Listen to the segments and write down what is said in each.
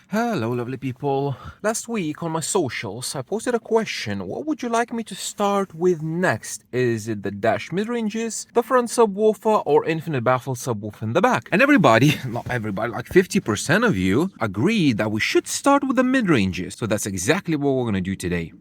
Hello, lovely people. Last week on my socials, I posted a question. What would you like me to start with next? Is it the dash mid-ranges, the front subwoofer, or infinite baffle subwoofer in the back? And everybody, not everybody, like 50% of you agreed that we should start with the mid-ranges. So that's exactly what we're going to do today.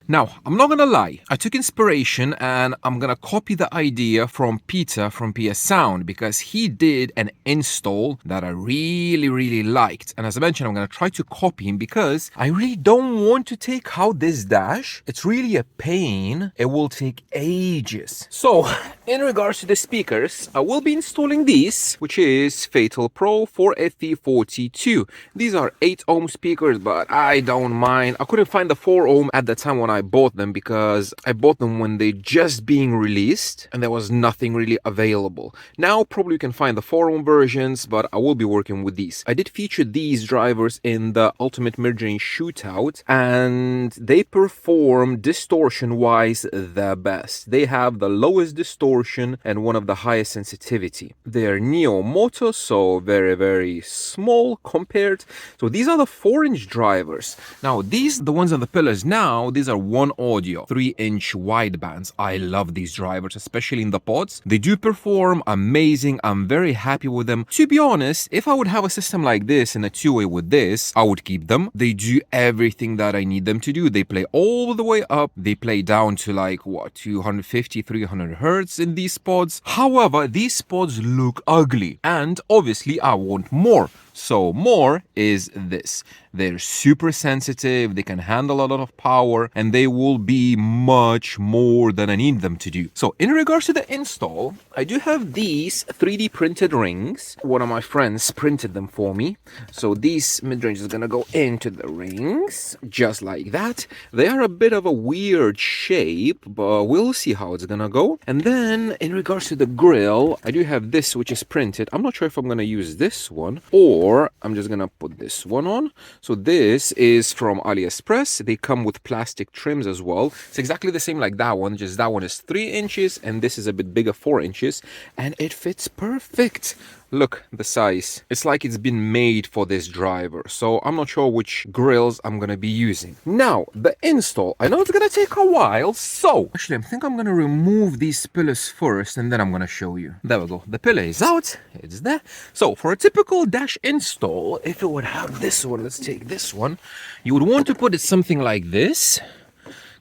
Now, I'm not gonna lie, I took inspiration and I'm gonna copy the idea from Peter from PS Sound because he did an install that I really liked. And as I mentioned, I'm gonna try to copy him because I really don't want to take out this dash. It's really a pain. It will take ages. So, in regards to the speakers, I will be installing these, which is Faital Pro 4FE42. These are 8 ohm speakers, but I don't mind. I couldn't find the 4 ohm at the time when I bought them because I bought them when they just being released and there was nothing really available. Now probably you can find the 4 ohm versions, but I will be working with these. I did feature these drivers in the Ultimate Midrange Shootout and they perform distortion wise the best. They have the lowest distortion and one of the highest sensitivity. They're Neo Moto, so very small compared. So these are the 4-inch drivers. Now these, the ones on the pillars now, these are One Audio 3-inch widebands. I love these drivers, especially in the pods. They do perform amazing. I'm very happy with them. To be honest, if I would have a system like this and a two-way with this, I would keep them. They do everything that I need them to do. They play all the way up. They play down to like, what, 250, 300 hertz in these pods. However, these pods look ugly. And obviously, I want more. So more is this. They're super sensitive, they can handle a lot of power, and they will be much more than I need them to do. So in regards to the install, I do have these 3D printed rings. One of my friends printed them for me. So these mid-range is gonna go into the rings, just like that. They are a bit of a weird shape, but we'll see how it's gonna go. And then in regards to the grill, I do have this, which is printed. I'm not sure if I'm gonna use this one, or I'm just gonna put this one on. So this is from AliExpress. They come with plastic trims as well. It's exactly the same like that one, just that one is 3 inches and this is a bit bigger, 4 inches, and it fits perfect. Look, the size. It's like it's been made for this driver. So I'm not sure which grills I'm gonna be using. Now, the install. I know it's gonna take a while, so actually I think I'm gonna remove these pillars first and then I'm gonna show you. There we go. The pillar is out. It's there. So for a typical dash install, if it would have this one, let's take this one, you would want to put it something like this.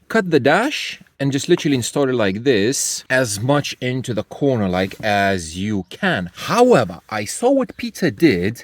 Cut the dash and just literally install it like this, as much into the corner like as you can. However, I saw what Peter did.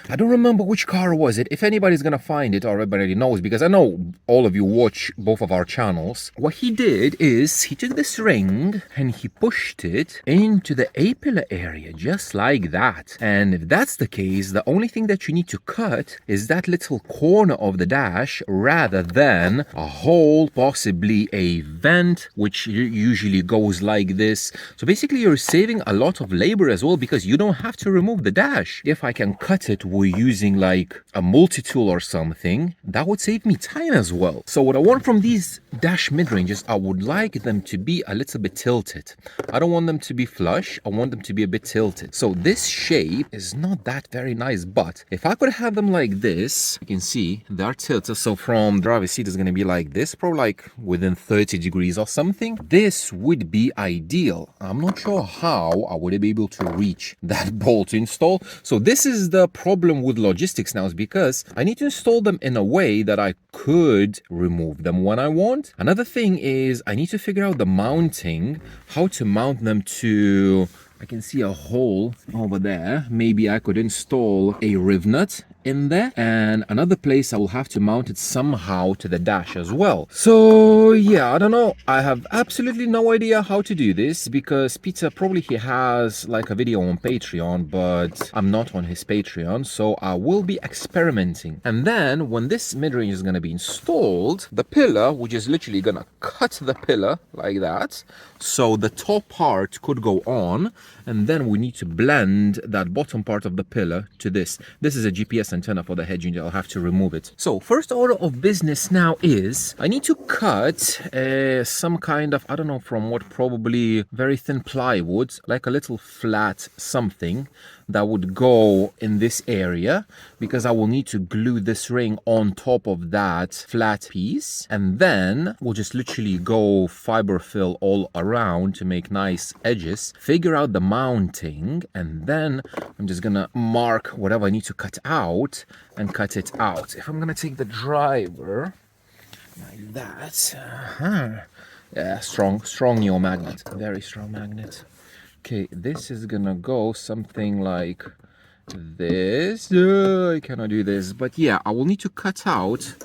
I don't remember which car was it. If anybody's gonna find it or everybody knows, because I know all of you watch both of our channels. What he did is he took this ring and he pushed it into the A-pillar area, just like that. And if that's the case, the only thing that you need to cut is that little corner of the dash rather than a hole, possibly a vent, which usually goes like this. So basically you're saving a lot of labor as well because you don't have to remove the dash. If I can cut it with using like a multi-tool or something, that would save me time as well. So what I want from these dash mid-ranges, I would like them to be a little bit tilted. I don't want them to be flush, I want them to be a bit tilted. So this shape is not that very nice, but if I could have them like this, you can see they're tilted. So from the driver's seat is going to be like this, probably like within 30 degrees or something. This would be ideal. I'm not sure how I would be able to reach that bolt install. So this is the problem with logistics now, is because I need to install them in a way that I could remove them when I want. Another thing is I need to figure out the mounting, how to mount them to... I can see a hole over there. Maybe I could install a riv nut in there, and another place I will have to mount it somehow to the dash as well. So yeah, I don't know. I have absolutely no idea how to do this because Peter probably he has like a video on Patreon, but I'm not on his Patreon, so I will be experimenting. And then when this mid-range is going to be installed, the pillar, which is literally going to cut the pillar like that, so the top part could go on, and then we need to blend that bottom part of the pillar to this. This is a GPS antenna for the head unit. I'll have to remove it. So first order of business now is I need to cut some kind of, I don't know from what, probably very thin plywood, like a little flat something that would go in this area, because I will need to glue this ring on top of that flat piece, and then we'll just literally go fiber fill all around to make nice edges, figure out the mounting, and then I'm just gonna mark whatever I need to cut out and cut it out. If I'm gonna take the driver like that, yeah, strong neo magnet, very strong magnet. Okay, this is gonna go something like this. I cannot do this, but yeah, I will need to cut out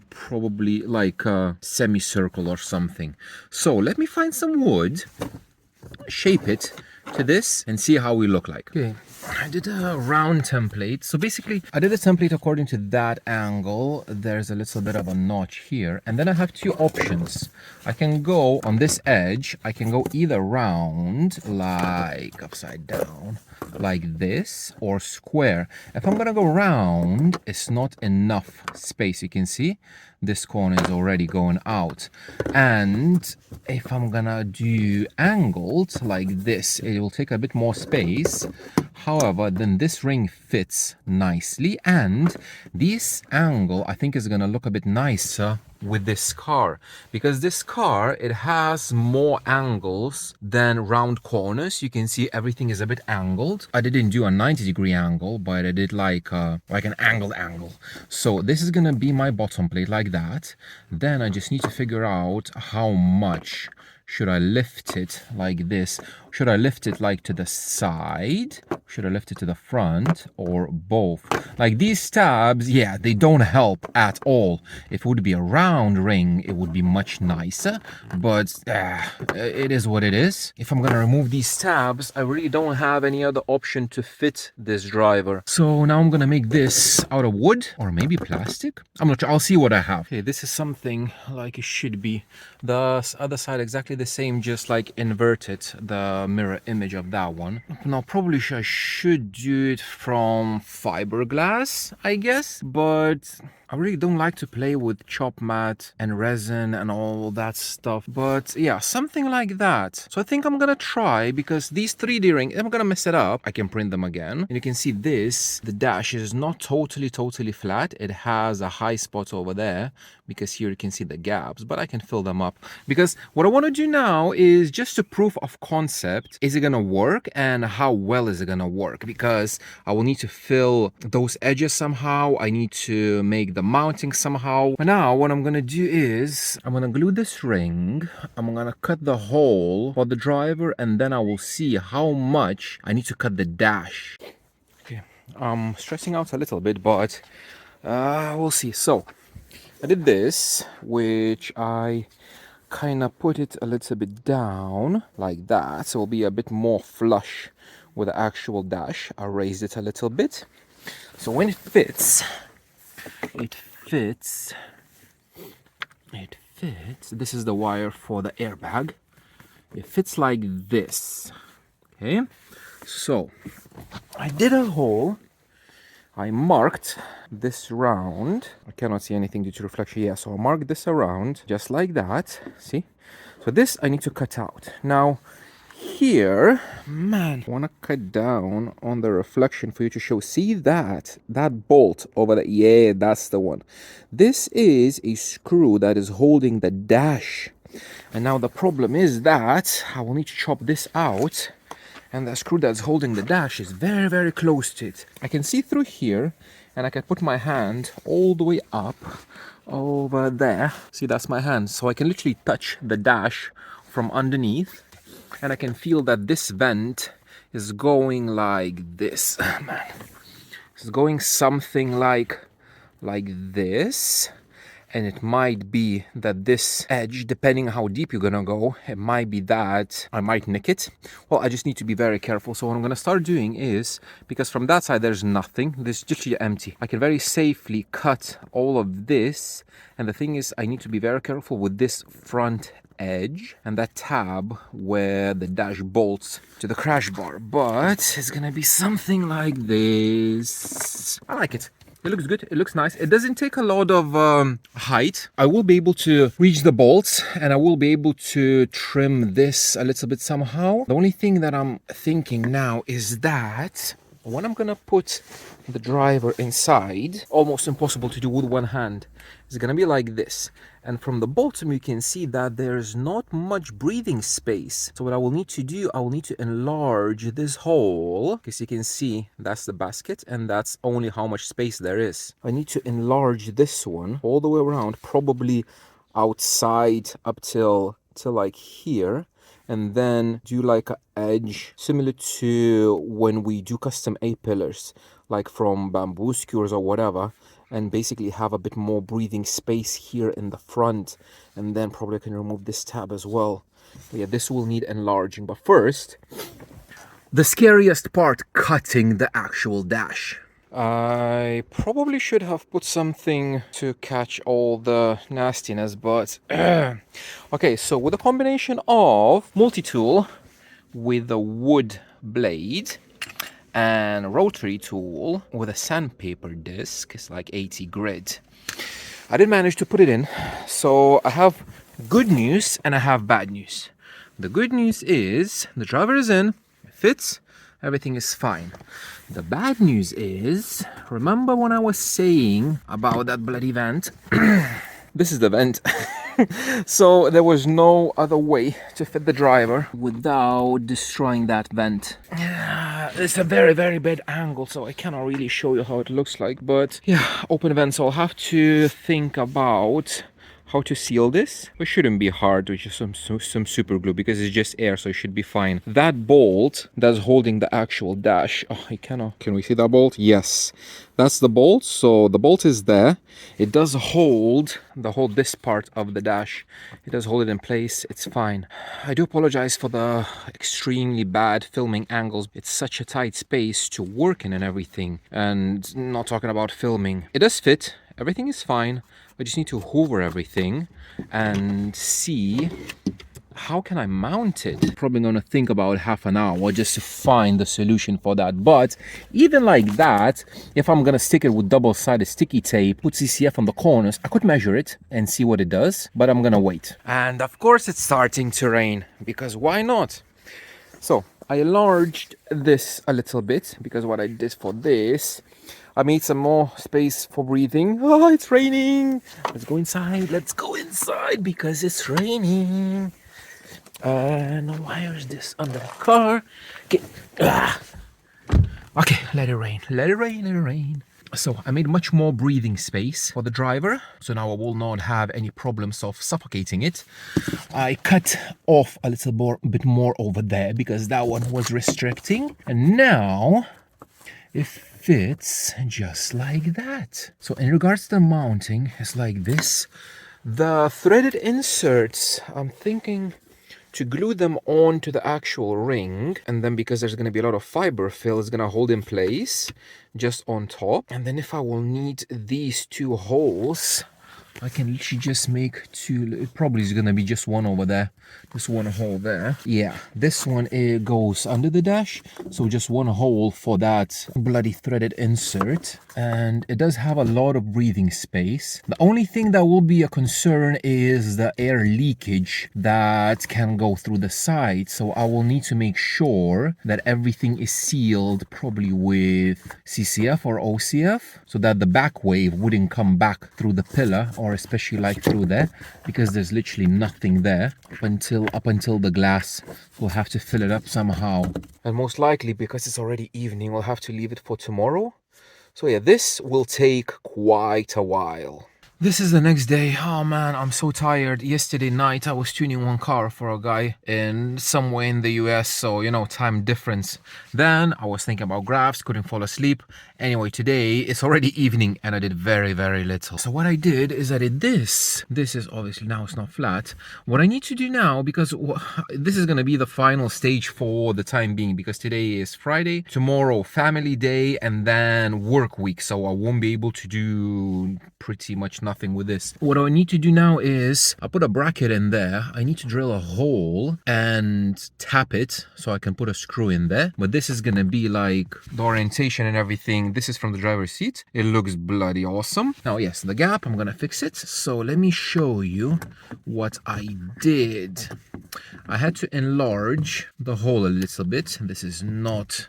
probably like a semicircle or something. So let me find some wood, shape it to this, and see how we look like. Okay, I did a round template. So basically, I did a template according to that angle. There's a little bit of a notch here. And then I have two options. I can go on this edge. I can go either round, like upside down, like this, or square. If I'm gonna go round, it's not enough space. You can see this corner is already going out. And if I'm gonna do angled like this, it will take a bit more space. However, then this ring fits nicely, and this angle I think is gonna look a bit nicer with this car, because this car, it has more angles than round corners. You can see everything is a bit angled. I didn't do a 90-degree angle, but I did like an angled angle. So this is gonna be my bottom plate like that. Then I just need to figure out how much should I lift it like this. Should I lift it like to the side? Should I lift it to the front, or both? Like these tabs, yeah, they don't help at all. If it would be a round ring, it would be much nicer, but it is what it is. If I'm gonna remove these tabs, I really don't have any other option to fit this driver. So now I'm gonna make this out of wood, or maybe plastic. I'm not sure, I'll see what I have. Okay, this is something like it should be. The other side exactly the same, just like inverted, the mirror image of that one. Now probably I should do it from fiberglass, I guess, but I really don't like to play with chop mat and resin and all that stuff, but yeah, something like that. So I think I'm gonna try, because these 3D rings, I'm gonna mess it up, I can print them again. And you can see this, the dash is not totally flat. It has a high spot over there, because here you can see the gaps, but I can fill them up. Because what I want to do now is just a proof of concept. Is it gonna work, and how well is it gonna work? Because I will need to fill those edges somehow. I need to make the mounting somehow. But now what I'm gonna do is I'm gonna glue this ring. I'm gonna cut the hole for the driver, and then I will see how much I need to cut the dash. Okay, I'm stressing out a little bit, but we'll see. So I did this, which I kind of put it a little bit down like that, so it'll be a bit more flush with the actual dash. I raised it a little bit, so when it fits, this is the wire for the airbag. It fits like this. Okay, so I did a hole. I marked this round. I cannot see anything due to reflection. Yeah, so I marked this around just like that. See? So this I need to cut out. Now here, man, I want to cut down on the reflection for you to show. See that bolt over there? Yeah, that's the one. This is a screw that is holding the dash. And now the problem is that I will need to chop this out. And the screw that's holding the dash is very close to it. I can see through here, and I can put my hand all the way up over there. See, that's my hand. So I can literally touch the dash from underneath, and I can feel that this vent is going like this. Man, it's going something like this. And it might be that this edge, depending on how deep you're gonna go, it might be that I might nick it. Well, I just need to be very careful. So what I'm gonna start doing is, because from that side there's nothing, this is literally empty, I can very safely cut all of this. And the thing is, I need to be very careful with this front edge and that tab where the dash bolts to the crash bar, but it's gonna be something like this. I like it. It looks good. It looks nice. It doesn't take a lot of height. I will be able to reach the bolts and I will be able to trim this a little bit somehow. The only thing that I'm thinking now is that when I'm gonna put the driver inside, almost impossible to do with one hand, it's gonna be like this. And from the bottom you can see that there's not much breathing space. So what I will need to do, I will need to enlarge this hole, because you can see that's the basket and that's only how much space there is. I need to enlarge this one all the way around, probably outside up till like here, and then do like an edge similar to when we do custom A-pillars, like from bamboo skewers or whatever, and basically have a bit more breathing space here in the front. And then probably I can remove this tab as well. But yeah, this will need enlarging. But first, the scariest part, cutting the actual dash. I probably should have put something to catch all the nastiness, but okay, so with a combination of multi-tool with a wood blade and rotary tool with a sandpaper disc, it's like 80 grit, I did manage to put it in. So I have good news and I have bad news. The good news is the driver is in, it fits, everything is fine. The bad news is, remember when I was saying about that bloody vent? This is the vent. So there was no other way to fit the driver without destroying that vent. It's a very, very bad angle, so I cannot really show you how it looks like. But yeah, open vent, so I'll have to think about how to seal this. It shouldn't be hard with just some super glue, because it's just air, so it should be fine. That bolt that's holding the actual dash, oh, I cannot, can we see that bolt? Yes, that's the bolt. So the bolt is there. It does hold this part of the dash. It does hold it in place. It's fine. I do apologize for the extremely bad filming angles. It's such a tight space to work in and everything, and not talking about filming. It does fit. Everything is fine. I just need to hoover everything and see how can I mount it. Probably gonna think about half an hour just to find the solution for that. But even like that, if I'm gonna stick it with double-sided sticky tape, put CCF on the corners, I could measure it and see what it does, but I'm gonna wait. And of course it's starting to rain, because why not? So I enlarged this a little bit, because what I did for this, I made some more space for breathing. Oh, it's raining. Let's go inside. Let's go inside because it's raining. And why is this under the car? Okay, let it rain. Let it rain, let it rain. So I made much more breathing space for the driver. So now I will not have any problems of suffocating it. I cut off a bit more over there because that one was restricting. And now it fits just like that. So in regards to the mounting, it's like this. The threaded inserts, I'm thinking to glue them onto the actual ring, and then because there's going to be a lot of fiber fill, it's going to hold in place just on top. And then if I will need these two holes, I can literally just make two. It probably is going to be just one over there, just one hole there. Yeah, this one, it goes under the dash, so just one hole for that bloody threaded insert. And it does have a lot of breathing space. The only thing that will be a concern is the air leakage that can go through the side. So I will need to make sure that everything is sealed, probably with CCF or OCF, so that the back wave wouldn't come back through the pillar, or especially like through there, because there's literally nothing there up until the glass. We'll have to fill it up somehow, and most likely, because it's already evening, we'll have to leave it for tomorrow. So yeah, this will take quite a while. This is the next day. Oh man, I'm so tired. Yesterday night I was tuning one car for a guy in somewhere in the US, so you know, time difference. Then I was thinking about graphs, couldn't fall asleep. Anyway, today it's already evening and I did very, very little. So what I did is I did this. This is obviously, now it's not flat. What I need to do now, because this is going to be the final stage for the time being, because today is Friday, tomorrow family day, and then work week, so I won't be able to do pretty much nothing with this. What I need to do now is I put a bracket in there. I need to drill a hole and tap it so I can put a screw in there. But this is gonna be like the orientation and everything assuming this is from the driver's seat. It looks bloody awesome. Now, yes, the gap, I'm gonna fix it. So let me show you what I did. I had to enlarge the hole a little bit. This is not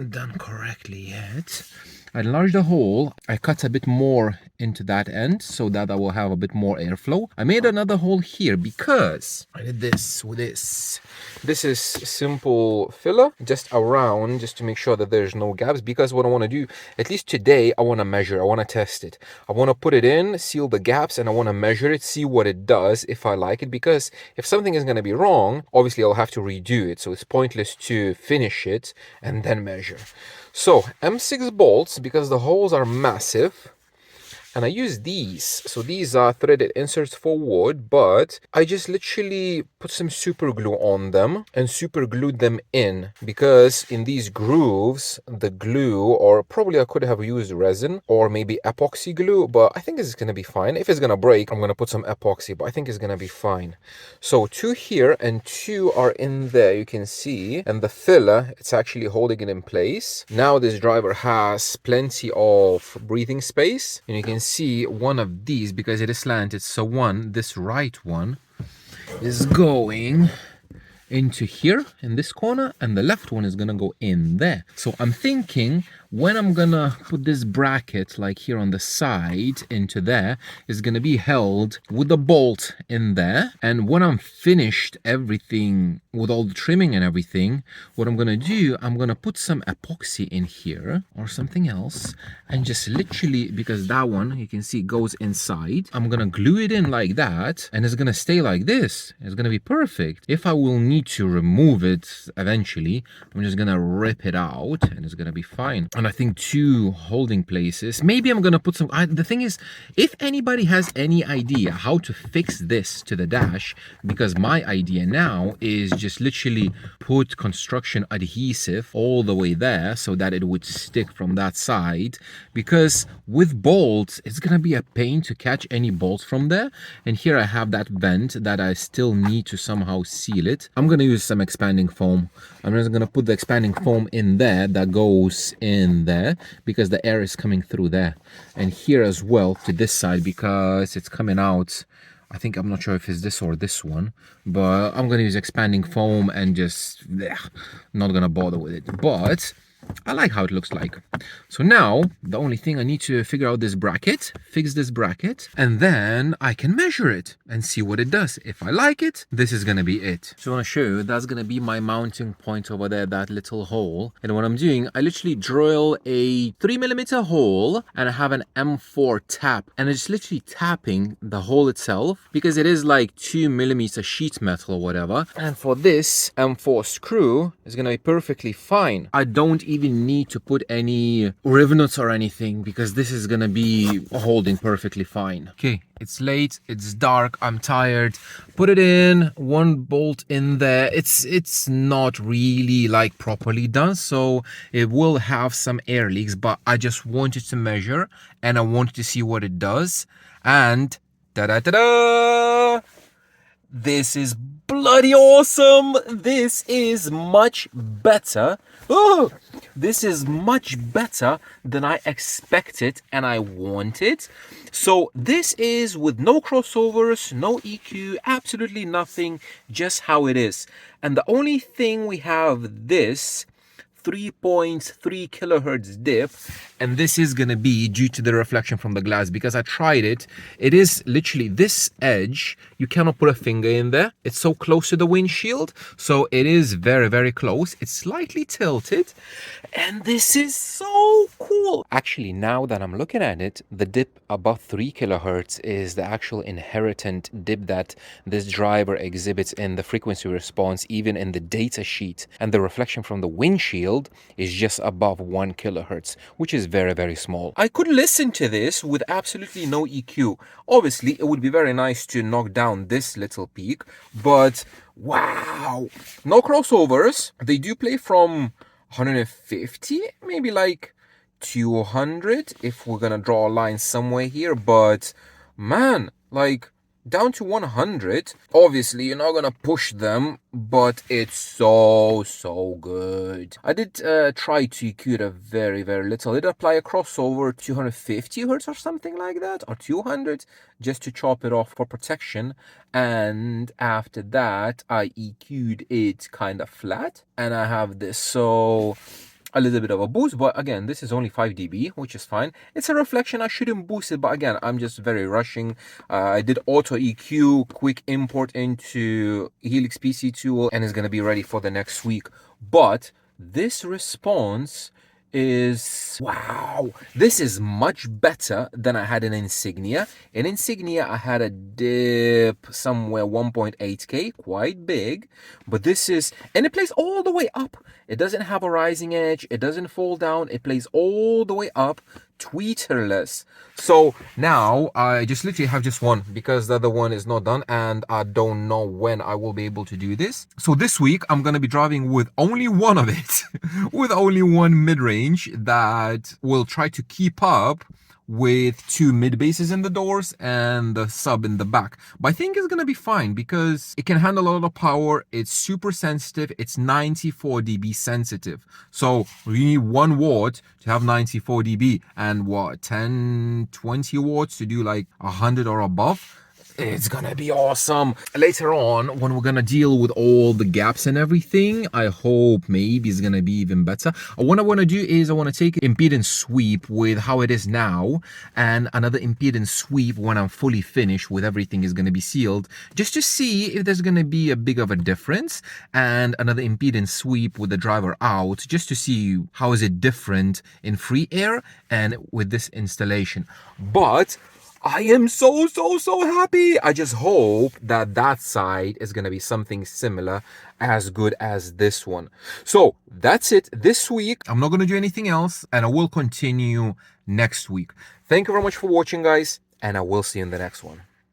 done correctly yet. I enlarged the hole. I cut a bit more into that end so that I will have a bit more airflow. I made another hole here because I did this with this. This is simple filler just around, just to make sure that there's no gaps, because what I want to do, at least today, I want to measure, I want to test it. I want to put it in, seal the gaps, and I want to measure it, see what it does, if I like it, because if something is going to be wrong, obviously I'll have to redo it. So it's pointless to finish it and then measure. So M6 bolts, because the holes are massive, and I use these. So these are threaded inserts for wood, but I just literally put some super glue on them and super glued them in, because in these grooves, the glue, or probably I could have used resin or maybe epoxy glue, but I think it's going to be fine. If it's going to break, I'm going to put some epoxy, but I think it's going to be fine. So 2 here and 2 are in there, you can see, and the filler, it's actually holding it in place. Now this driver has plenty of breathing space, and you can see one of these, because it is slanted, so this right one is going into here in this corner, and the left one is gonna go in there. So I'm thinking when I'm gonna put this bracket like here on the side into there, is gonna be held with a bolt in there. And when I'm finished everything with all the trimming and everything, what I'm gonna do, I'm gonna put some epoxy in here or something else, and just literally, because that one you can see goes inside, I'm gonna glue it in like that, and it's gonna stay like this. It's gonna be perfect. If I will need to remove it eventually, I'm just gonna rip it out and it's gonna be fine. And I think 2 holding places, maybe I'm gonna put some, the thing is, if anybody has any idea how to fix this to the dash, because my idea now is just literally put construction adhesive all the way there so that it would stick from that side, because with bolts it's gonna be a pain to catch any bolts from there. And here I have that vent that I still need to somehow seal it. I'm gonna use some expanding foam. I'm just gonna put the expanding foam in there that goes in there, because the air is coming through there, and here as well to this side, because it's coming out. I think, I'm not sure if it's this or this one, but I'm gonna use expanding foam and just not gonna bother with it. But I like how it looks like. So now the only thing I need to figure out this bracket, fix this bracket, and then I can measure it and see what it does. If I like it, this is gonna be it. So I want to show you, that's gonna be my mounting point over there, that little hole. And what I'm doing, I literally drill a 3mm hole, and I have an M4 tap, and it's literally tapping the hole itself, because it is like 2mm sheet metal or whatever. And for this M4 screw, it's gonna be perfectly fine. I don't even need to put any rivets or anything, because this is gonna be holding perfectly fine. Okay, it's late, it's dark, I'm tired. Put it in, 1 bolt in there. It's not really like properly done, so it will have some air leaks, but I just wanted to measure and I wanted to see what it does. And ta-da-ta-da! This is bloody awesome. This is much better. Oh, this is much better than I expected and I wanted. So this is with no crossovers, no EQ, absolutely nothing, just how it is. And the only thing we have this 3.3 kilohertz dip, and this is gonna be due to the reflection from the glass, because I tried it. It is literally this edge, you cannot put a finger in there. It's so close to the windshield, so it is very, very close. It's slightly tilted, and this is so cool. Actually, now that I'm looking at it, the dip above 3 kilohertz is the actual inherent dip that this driver exhibits in the frequency response, even in the data sheet. And the reflection from the windshield is just above 1 kilohertz, which is very, very small. I could listen to this with absolutely no EQ. Obviously, it would be very nice to knock down this little peak, but wow, no crossovers. They do play from 150, maybe like 200 if we're gonna draw a line somewhere here, but man, like down to 100. Obviously, you're not gonna push them, but it's so good. I did try to EQ it a very little. I did apply a crossover 250 hertz or something like that, or 200, just to chop it off for protection. And after that, I EQ'd it kind of flat, and I have this. So a little bit of a boost, but again, this is only 5 dB, which is fine. It's a reflection, I shouldn't boost it, but again, I'm just very rushing. I did auto EQ, quick import into Helix PC tool, and it's gonna be ready for the next week. But this response is, wow, this is much better than I had in Insignia. In Insignia, I had a dip somewhere 1.8K, quite big, but this is, and it plays all the way up. It doesn't have a rising edge, it doesn't fall down, it plays all the way up, tweeterless. So now I just literally have just one, because the other one is not done, and I don't know when I will be able to do this. So this week I'm gonna be driving with only one of it, with only one mid-range that will try to keep up with 2 mid basses in the doors and the sub in the back. But I think it's gonna be fine because it can handle a lot of power. It's super sensitive. It's 94 dB sensitive. So you need 1 watt to have 94 dB, and what, 10, 20 watts to do like 100 or above. It's gonna be awesome. Later on, when we're gonna deal with all the gaps and everything, I hope maybe it's gonna be even better. What I wanna do is I wanna take impedance sweep with how it is now, and another impedance sweep when I'm fully finished with everything is gonna be sealed, just to see if there's gonna be a big of a difference, and another impedance sweep with the driver out, just to see how is it different in free air and with this installation. But I am so happy. I just hope that that side is going to be something similar, as good as this one. So that's it this week. I'm not going to do anything else, and I will continue next week. Thank you very much for watching, guys, and I will see you in the next one.